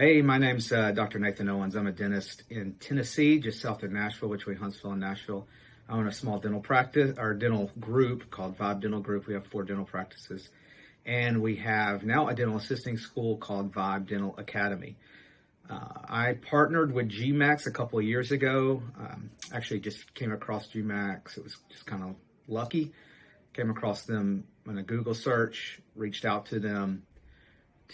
Hey, my name's Dr. Nathan Owens. I'm a dentist in Tennessee, just south of Nashville, between Huntsville and Nashville. I own a small dental practice, our dental group called Vibe Dental Group. We have 4 dental practices. And we have now a dental assisting school called Vibe Dental Academy. I partnered with GMAX a couple of years ago. Actually just came across GMAX. It was just kind of lucky. Came across them in a Google search, reached out to them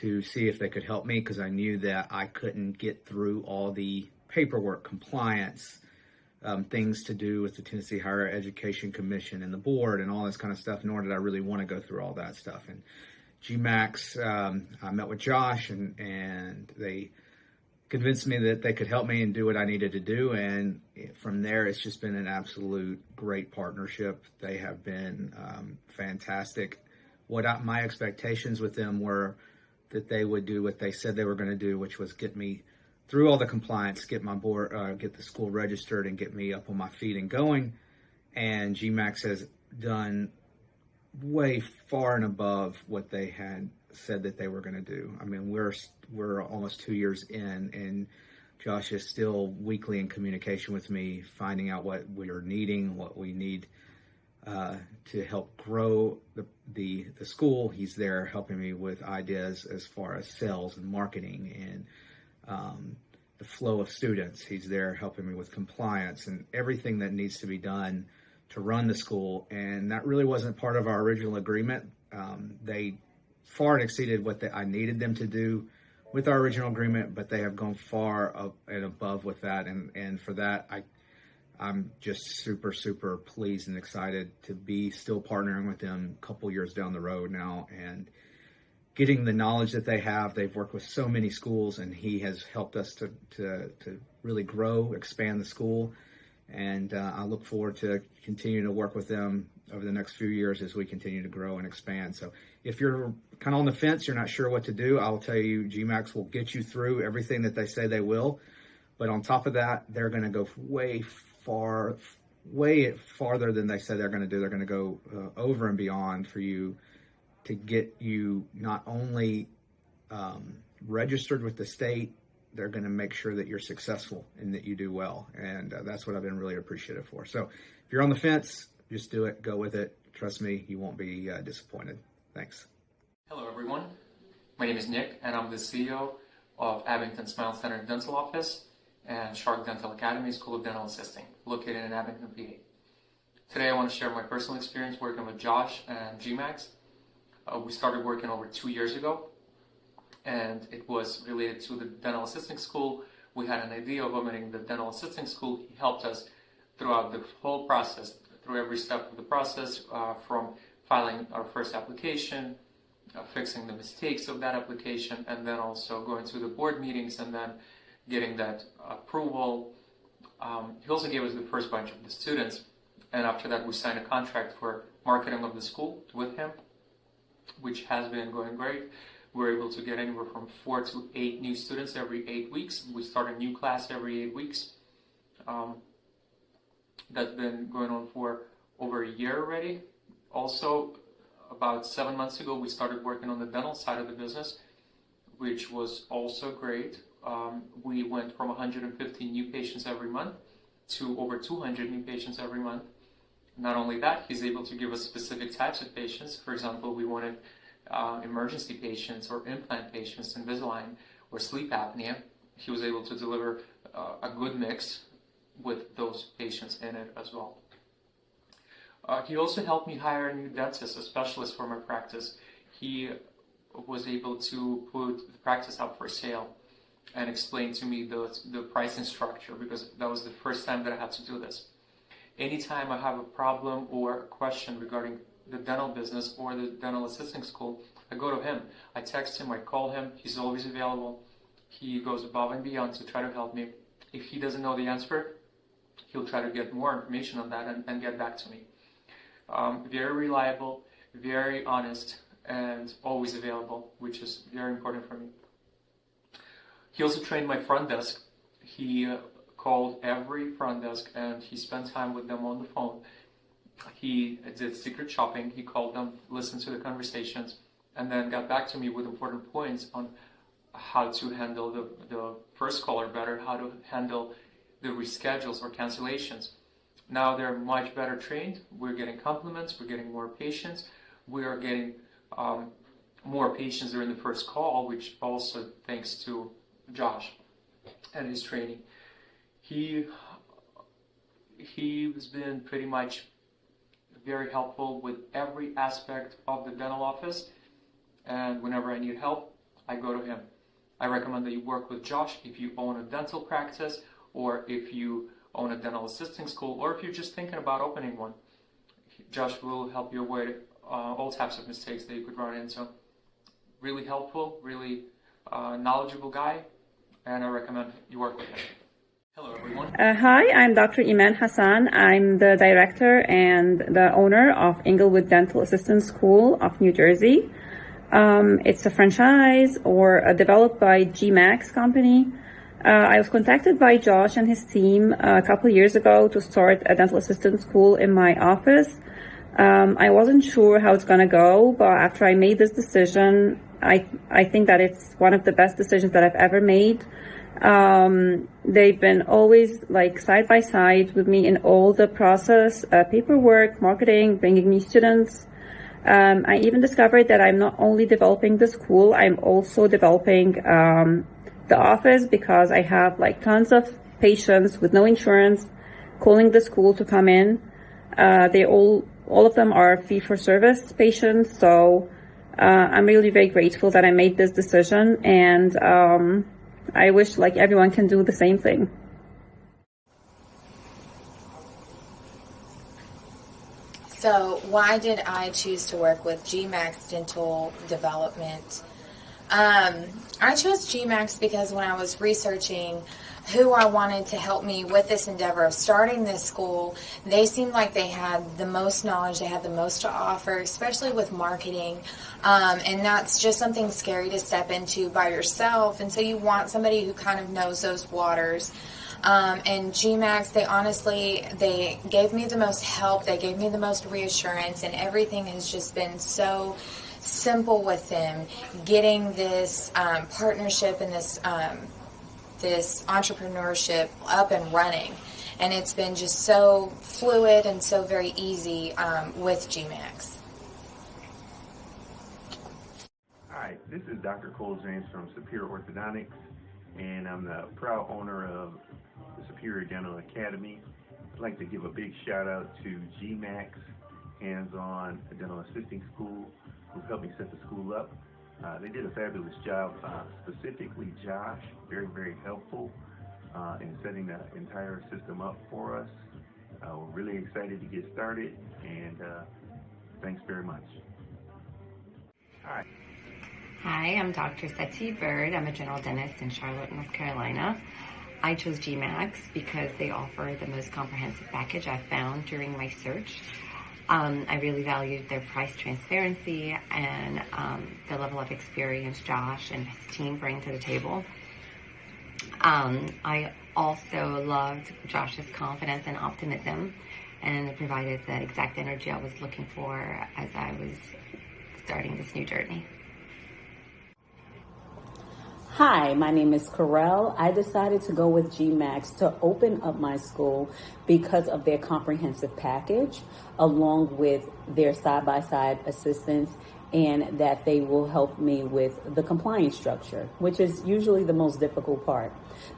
to see if they could help me because I knew that I couldn't get through all the paperwork, compliance, things to do with the Tennessee Higher Education Commission and the board and all this kind of stuff, nor did I really want to go through all that stuff. And GMAX, I met with Josh and they convinced me that they could help me and do what I needed to do. And from there, it's just been an absolute great partnership. They have been fantastic. My expectations with them were that they would do what they said they were going to do, which was get me through all the compliance, get my board, get the school registered, and get me up on my feet and going. And GMAX has done way far and above what they had said that they were going to do. I mean, we're almost 2 years in, and Josh is still weekly in communication with me, finding out what we are needing, what we need to help grow the school. He's there helping me with ideas as far as sales and marketing and the flow of students. He's there helping me with compliance and everything that needs to be done to run the school. And that really wasn't part of our original agreement. They far exceeded what I needed them to do with our original agreement, but they have gone far up and above with that. And for that, I'm just super, super pleased and excited to be still partnering with them a couple years down the road now and getting the knowledge that they have. They've worked with so many schools, and he has helped us to really grow, expand the school. And I look forward to continuing to work with them over the next few years as we continue to grow and expand. So if you're kind of on the fence, you're not sure what to do, I'll tell you, GMAX will get you through everything that they say they will. But on top of that, they're going to go way farther than they said they're going to do. They're going to go over and beyond for you to get you not only registered with the state, they're going to make sure that you're successful and that you do well. And that's what I've been really appreciative for. So if you're on the fence, just do it. Go with it. Trust me, you won't be disappointed. Thanks. Hello, everyone. My name is Nick, and I'm the CEO of Abington Smile Center Dental Office and Shark Dental Academy School of Dental Assisting, located in Abington, PA. Today I want to share my personal experience working with Josh and GMAX. We started working over 2 years ago, and it was related to the dental assisting school. We had an idea of opening the dental assisting school. He helped us throughout the whole process, through every step of the process, from filing our first application, fixing the mistakes of that application, and then also going to the board meetings and then getting that approval. He also gave us the first bunch of the students, and after that we signed a contract for marketing of the school with him, which has been going great. We're able to get anywhere from 4 to 8 new students every 8 weeks. We start a new class every 8 weeks. That's been going on for over a year already. Also, about 7 months ago, we started working on the dental side of the business, which was also great. We went from 150 new patients every month to over 200 new patients every month. Not only that, he's able to give us specific types of patients. For example, we wanted emergency patients or implant patients, Invisalign, or sleep apnea. He was able to deliver a good mix with those patients in it as well. He also helped me hire a new dentist, a specialist for my practice. He was able to put the practice up for sale and explain to me the pricing structure, because that was the first time that I had to do this. Anytime I have a problem or a question regarding the dental business or the dental assisting school, I go to him. I text him, I call him, he's always available. He goes above and beyond to try to help me. If he doesn't know the answer, he'll try to get more information on that and get back to me. Very reliable, very honest, and always available, which is very important for me. He also trained my front desk. He called every front desk and he spent time with them on the phone. He did secret shopping. He called them, listened to the conversations, and then got back to me with important points on how to handle the first caller better, how to handle the reschedules or cancellations. Now they're much better trained. We're getting compliments, we're getting more patients, we are getting more patients during the first call, which also thanks to Josh and his training. He has been pretty much very helpful with every aspect of the dental office, and whenever I need help, I go to him. I recommend that you work with Josh if you own a dental practice, or if you own a dental assisting school, or if you're just thinking about opening one. Josh will help you avoid all types of mistakes that you could run into. Really helpful, really knowledgeable guy, and I recommend you work with him. Hello, everyone. Hi, I'm Dr. Iman Hassan. I'm the director and the owner of Inglewood Dental Assistance School of New Jersey. It's a franchise or developed by GMAX company. I was contacted by Josh and his team a couple of years ago to start a dental assistant school in my office. I wasn't sure how it's going to go, but after I made this decision, I think that it's one of the best decisions that I've ever made. They've been always like side by side with me in all the process, paperwork, marketing, bringing new students. I even discovered that I'm not only developing the school, I'm also developing the office, because I have like tons of patients with no insurance calling the school to come in. They all of them are fee-for-service patients, so I'm really very grateful that I made this decision, and I wish like everyone can do the same thing. So why did I choose to work with GMAX Dental Development? I chose GMAX because when I was researching who I wanted to help me with this endeavor of starting this school, they seemed like they had the most knowledge, they had the most to offer, especially with marketing. And that's just something scary to step into by yourself. And so you want somebody who kind of knows those waters. And GMAX, they gave me the most help, they gave me the most reassurance, and everything has just been so simple with them, getting this partnership and this entrepreneurship up and running. And it's been just so fluid and so very easy with GMAX. Hi, this is Dr. Cole James from Superior Orthodontics, and I'm the proud owner of the Superior Dental Academy. I'd like to give a big shout out to GMAX Hands-On Dental Assisting School, who helped me set the school up. They did a fabulous job, specifically Josh, very, very helpful in setting the entire system up for us. We're really excited to get started, and thanks very much. Hi. Hi, I'm Dr. Seti Bird. I'm a general dentist in Charlotte, North Carolina. I chose GMAX because they offer the most comprehensive package I've found during my search. I really valued their price transparency and the level of experience Josh and his team bring to the table. I also loved Josh's confidence and optimism, and it provided the exact energy I was looking for as I was starting this new journey. Hi, my name is Corel. I decided to go with GMAX to open up my school because of their comprehensive package, along with their side-by-side assistance, and that they will help me with the compliance structure, which is usually the most difficult part.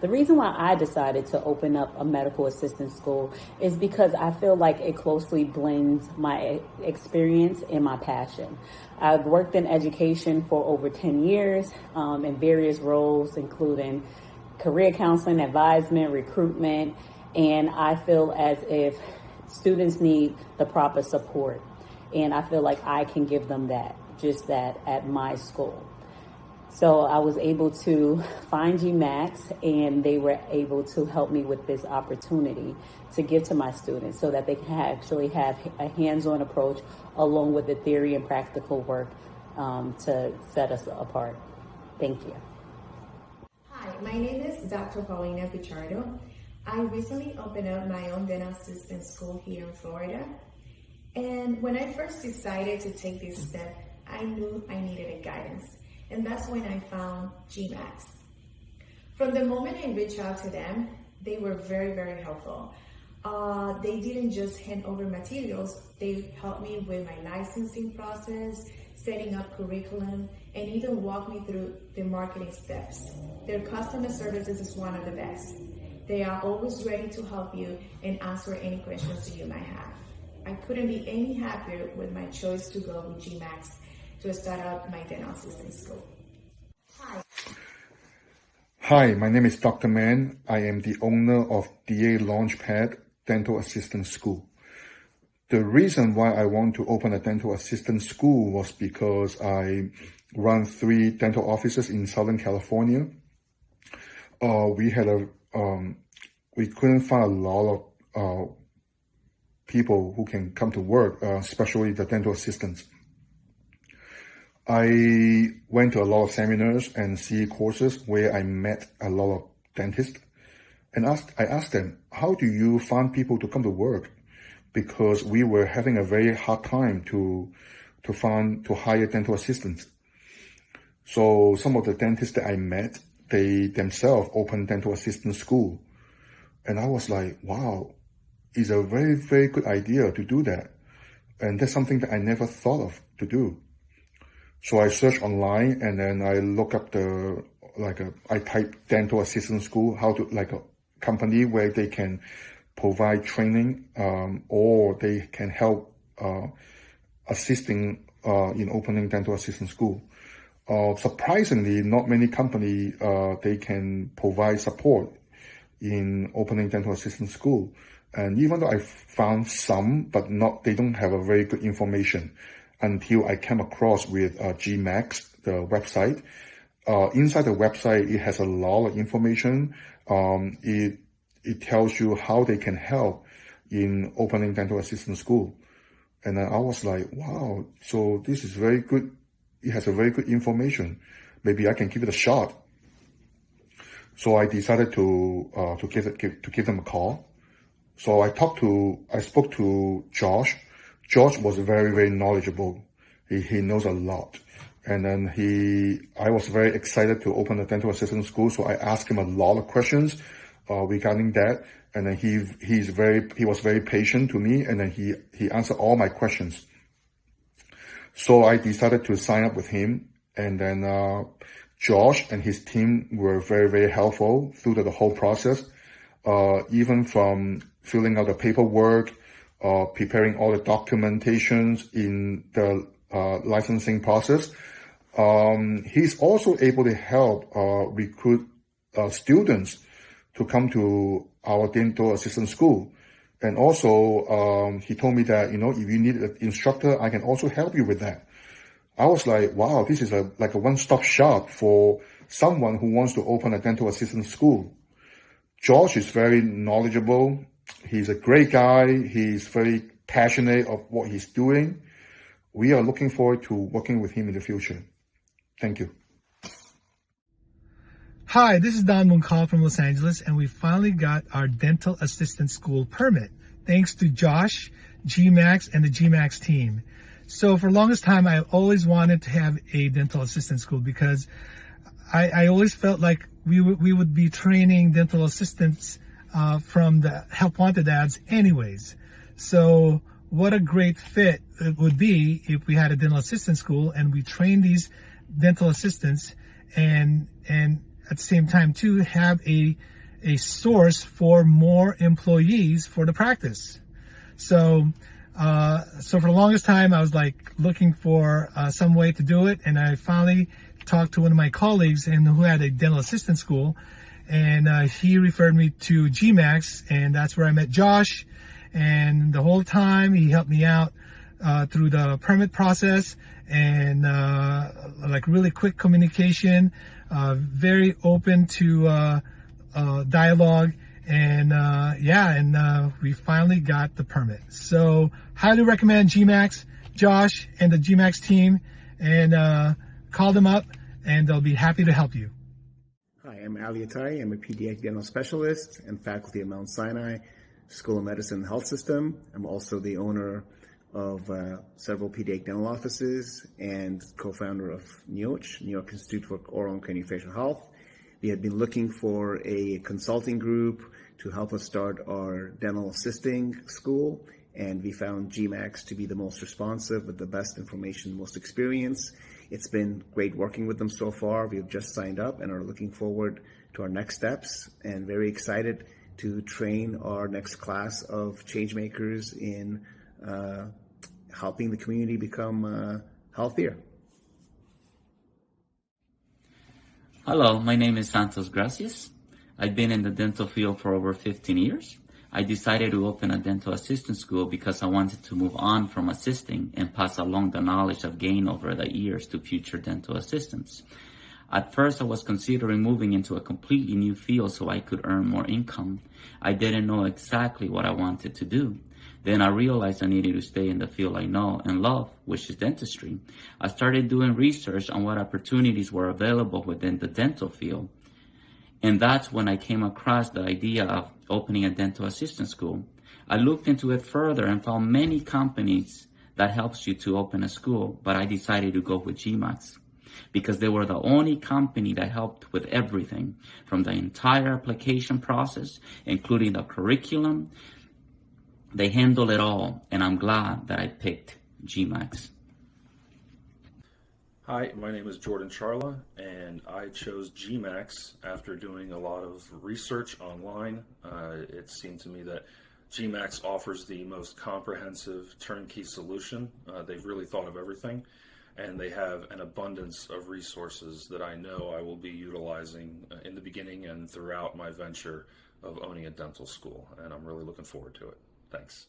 The reason why I decided to open up a medical assistance school is because I feel like it closely blends my experience and my passion. I've worked in education for over 10 years in various roles, including career counseling, advisement, recruitment, and I feel as if students need the proper support, and I feel like I can give them that at my school. So I was able to find GMAX, and they were able to help me with this opportunity to give to my students so that they can actually have a hands-on approach along with the theory and practical work to set us apart. Thank you. Hi, my name is Dr. Paulina Pichardo. I recently opened up my own dental assistant school here in Florida. And when I first decided to take this step, I knew I needed a guidance. And that's when I found GMAX. From the moment I reached out to them, they were very, very helpful. They didn't just hand over materials, they helped me with my licensing process, setting up curriculum, and even walked me through the marketing steps. Their customer services is one of the best. They are always ready to help you and answer any questions that you might have. I couldn't be any happier with my choice to go with GMAX to start out my dental assistant school. Hi, my name is Dr. Man. I am the owner of DA Launchpad Dental Assistant School. The reason why I want to open a dental assistant school was because I run 3 dental offices in Southern California. We couldn't find a lot of people who can come to work, especially the dental assistants. I went to a lot of seminars and CE courses where I met a lot of dentists, and I asked them, how do you find people to come to work? Because we were having a very hard time to hire dental assistants. So some of the dentists that I met, they themselves opened dental assistant school. And I was like, wow, it's a very, very good idea to do that. And that's something that I never thought of to do. So I searched online, and then I look up I type dental assistant school, a company where they can provide training, or they can help, assisting, in opening dental assistant school. Surprisingly, not many companies, they can provide support in opening dental assistant school. And even though I found some, but they don't have a very good information until I came across with GMAX, the website. Inside the website, it has a lot of information. It tells you how they can help in opening dental assistant school. And then I was like, wow, so this is very good. It has a very good information. Maybe I can give it a shot. So I decided to give them a call. So I spoke to Josh. Josh was very, very knowledgeable. He knows a lot. And then I was very excited to open a dental assistant school. So I asked him a lot of questions, regarding that. And then he was very patient to me. And then he answered all my questions. So I decided to sign up with him. And then, Josh and his team were very, very helpful through the whole process. Even from filling out the paperwork, preparing all the documentations in the licensing process. He's also able to help recruit students to come to our dental assistant school. And also, he told me that, if you need an instructor, I can also help you with that. I was like, wow, this is like a one-stop shop for someone who wants to open a dental assistant school. Josh is very knowledgeable. He's a great guy. He's very passionate of what he's doing. We are looking forward to working with him in the future. Thank you. Hi, this is Don Moncall from Los Angeles, and we finally got our dental assistant school permit, thanks to Josh, GMAX, and the GMAX team. So for the longest time, I always wanted to have a dental assistant school because I always felt like we would be training dental assistants from the Help Wanted ads anyways. So what a great fit it would be if we had a dental assistant school and we train these dental assistants and at the same time too have a source for more employees for the practice. So for the longest time I was like looking for some way to do it, and I finally talked to one of my colleagues who had a dental assistant school, and he referred me to GMAX, and that's where I met Josh. And the whole time he helped me out through the permit process, and like really quick communication, very open to dialogue, and we finally got the permit. So highly recommend GMAX, Josh, and the GMAX team, and call them up, and they'll be happy to help you. Hi, I'm Ali Atari. I'm a pediatric dental specialist and faculty at Mount Sinai School of Medicine and Health System. I'm also the owner of several pediatric dental offices and co-founder of NIOCH, New York Institute for Oral and Craniofacial Health. We had been looking for a consulting group to help us start our dental assisting school, and we found GMAX to be the most responsive with the best information, most experience. It's been great working with them so far. We have just signed up and are looking forward to our next steps and very excited to train our next class of change makers in helping the community become healthier. Hello, my name is Santos Gracias. I've been in the dental field for over 15 years. I decided to open a dental assistant school because I wanted to move on from assisting and pass along the knowledge I've gained over the years to future dental assistants. At first, I was considering moving into a completely new field so I could earn more income. I didn't know exactly what I wanted to do. Then I realized I needed to stay in the field I know and love, which is dentistry. I started doing research on what opportunities were available within the dental field. And that's when I came across the idea of opening a dental assistant school. I looked into it further and found many companies that helps you to open a school, but I decided to go with GMAX because they were the only company that helped with everything from the entire application process, including the curriculum. They handle it all, and I'm glad that I picked GMAX. Hi, my name is Jordan Charla, and I chose GMAX after doing a lot of research online. It seemed to me that GMAX offers the most comprehensive turnkey solution. They've really thought of everything, and they have an abundance of resources that I know I will be utilizing in the beginning and throughout my venture of owning a dental school, and I'm really looking forward to it. Thanks.